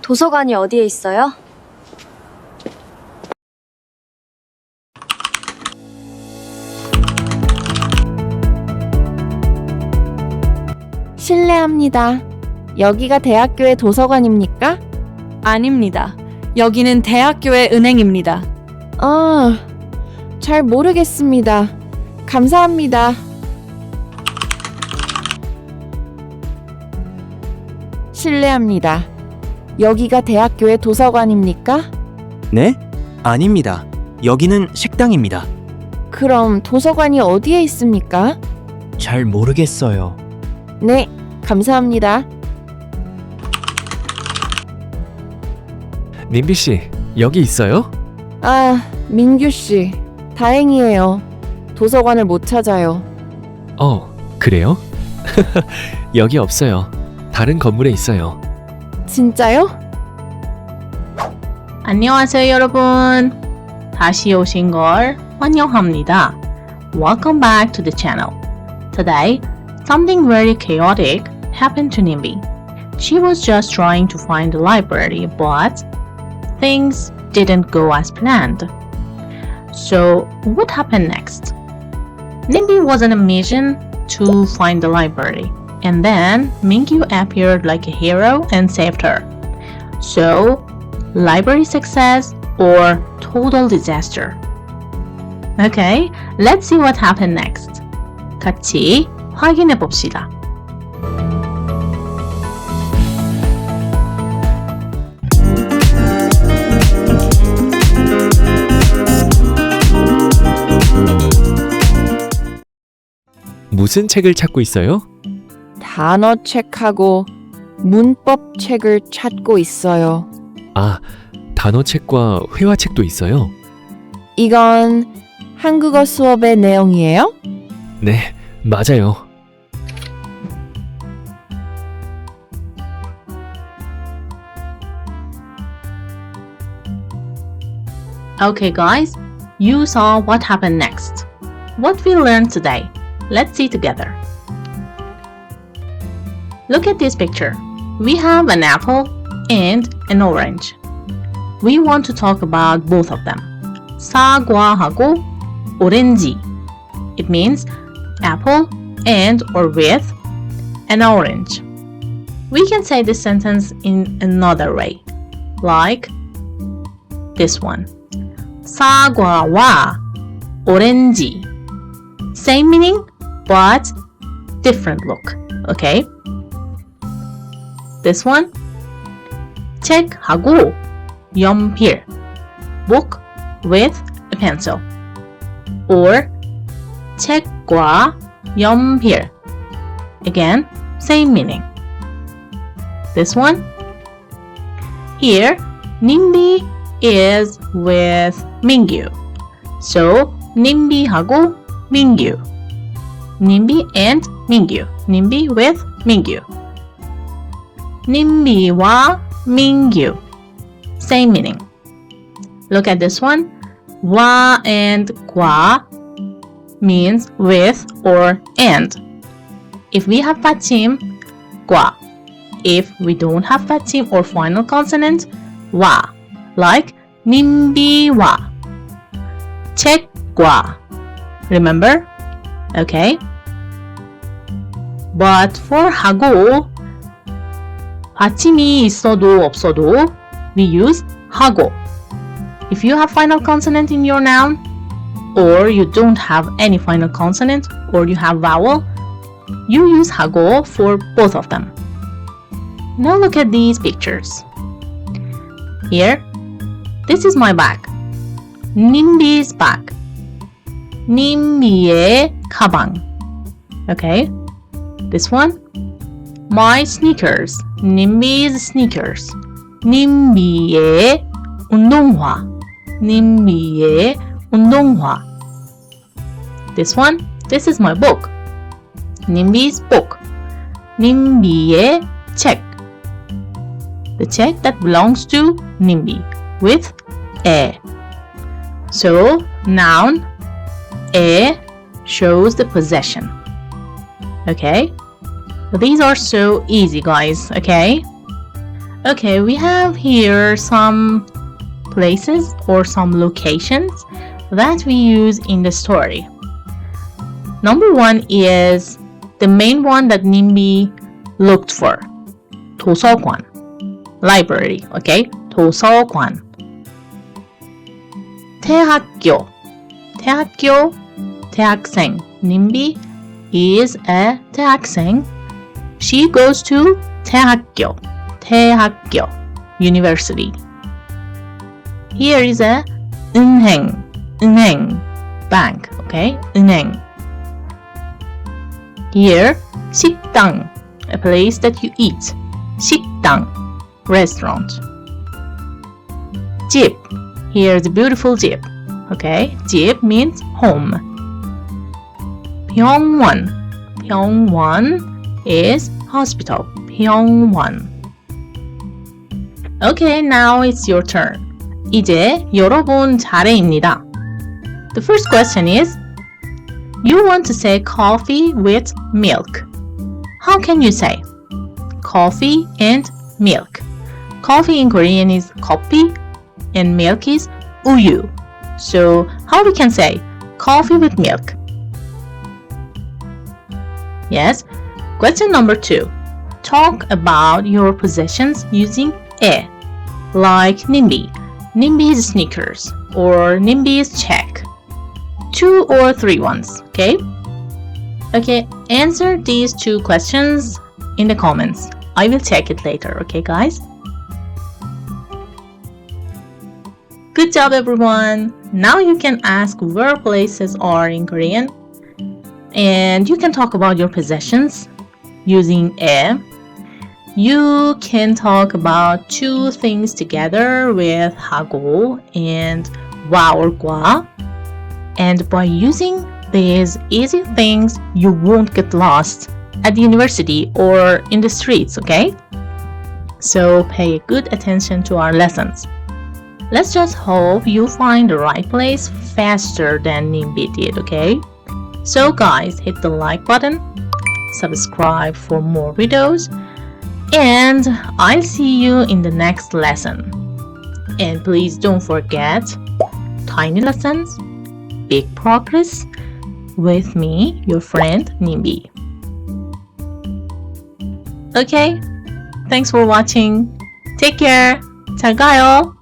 도서관이 어디에 있어요? 실례합니다. 여기가 대학교의 도서관입니까? 아닙니다. 여기는 대학교의 은행입니다. 잘 모르겠습니다. 감사합니다. 실례합니다. 여기가 대학교의 도서관입니까? 네? 아닙니다. 여기는 식당입니다. 그럼 도서관이 어디에 있습니까? 잘 모르겠어요. 네, 감사합니다. 님비 씨, 여기 있어요? 민규 씨, 다행이에요. 도서관을 못 찾아요. 그래요? 여기 없어요. 다른 건물에 있어요. 진짜요? 안녕하세요 여러분. 다시 오신 걸 환영합니다. Welcome back to the channel. Today, something very chaotic happened to NimBee. She was just trying to find the library, but things didn't go as planned. So, what happened next? NimBee was on a mission to find the library, and then Mingyu appeared like a hero and saved her. So, library success or total disaster? Okay, let's see what happened next. 같이 확인해 봅시다. 무슨 책을 찾고 있어요? 단어 책하고 문법 책을 찾고 있어요. 단어책과 회화책도 있어요? 이건 한국어 수업의 내용이에요? 네, 맞아요. Okay guys, you saw what happened next. What we learned today. Let's see together. Look at this picture. We have an apple and an orange. We want to talk about both of them. 사과하고 오렌지. It means apple and or with an orange. We can say this sentence in another way, like this one. 사과와 오렌지. Same meaning, but different look. Okay? This one. 책하고 연필. Book with a pencil. Or 책과 연필. Again, same meaning. This one. Here, NimBee is with Mingyu. So, NimBee하고 Mingyu. NimBee and Mingyu. NimBee with Mingyu. NimBee와 Mingyu. Same meaning. Look at this one. 와 and 과 means with or and. If we have 받침, 과. If we don't have 받침 or final consonant, 와. Like NimBee와. 책과. Remember? Okay? But for 하고 받침이 있어도 없어도 we use 하고. If you have final consonant in your noun or you don't have any final consonant or you have vowel, you use 하고 for both of them. Now look at these pictures. Here, this is my bag. NimBee's bag. NimBee의 가방. Okay? This one. My sneakers. NimBee's sneakers. NimBee의 운동화. NimBee의 운동화. This one. This is my book. NimBee's book. NimBee의 책. The 책 that belongs to NimBee with 에. So, noun 에 shows the possession. Okay? These are so easy, guys, okay? Okay, we have here some places or some locations that we use in the story. Number one is the main one that NimBee looked for. 도서관. Library, okay? 도서관. 대학교. 대학교, 대학생. NimBee is a 대학생. She goes to 대학교. 대학교. University. Here is a 은행. 은행. Bank, okay? 은행. Here, 식당. A place that you eat. 식당. Restaurant. 집. Here's a beautiful 집. Okay? 집 means home. 병원. 병원 is hospital. 병원. Okay, now it's your turn. 이제 여러분 차례입니다. The first question is, you want to say coffee with milk. How can you say coffee and milk? Coffee in Korean is 커피 and milk is 우유. So how we can say coffee with milk? Yes. Question number 2. Talk about your possessions using 에. Like NimBee. NimBee's sneakers or NimBee's check. 2 or 3 ones, okay? Okay, answer these 2 questions in the comments. I will check it later, okay guys? Good job everyone! Now you can ask where places are in Korean. And you can talk about your possessions using 에. You can talk about 2 things together with 하고 and 와 or 과. And by using these easy things, you won't get lost at the university or in the streets, okay? So pay good attention to our lessons. Let's just hope you find the right place faster than NimBee did, okay? So guys, hit the like button, subscribe for more videos, and I'll see you in the next lesson. And please don't forget, tiny lessons, big progress, with me, your friend NimBee. Okay, thanks for watching. Take care. 잘 가요.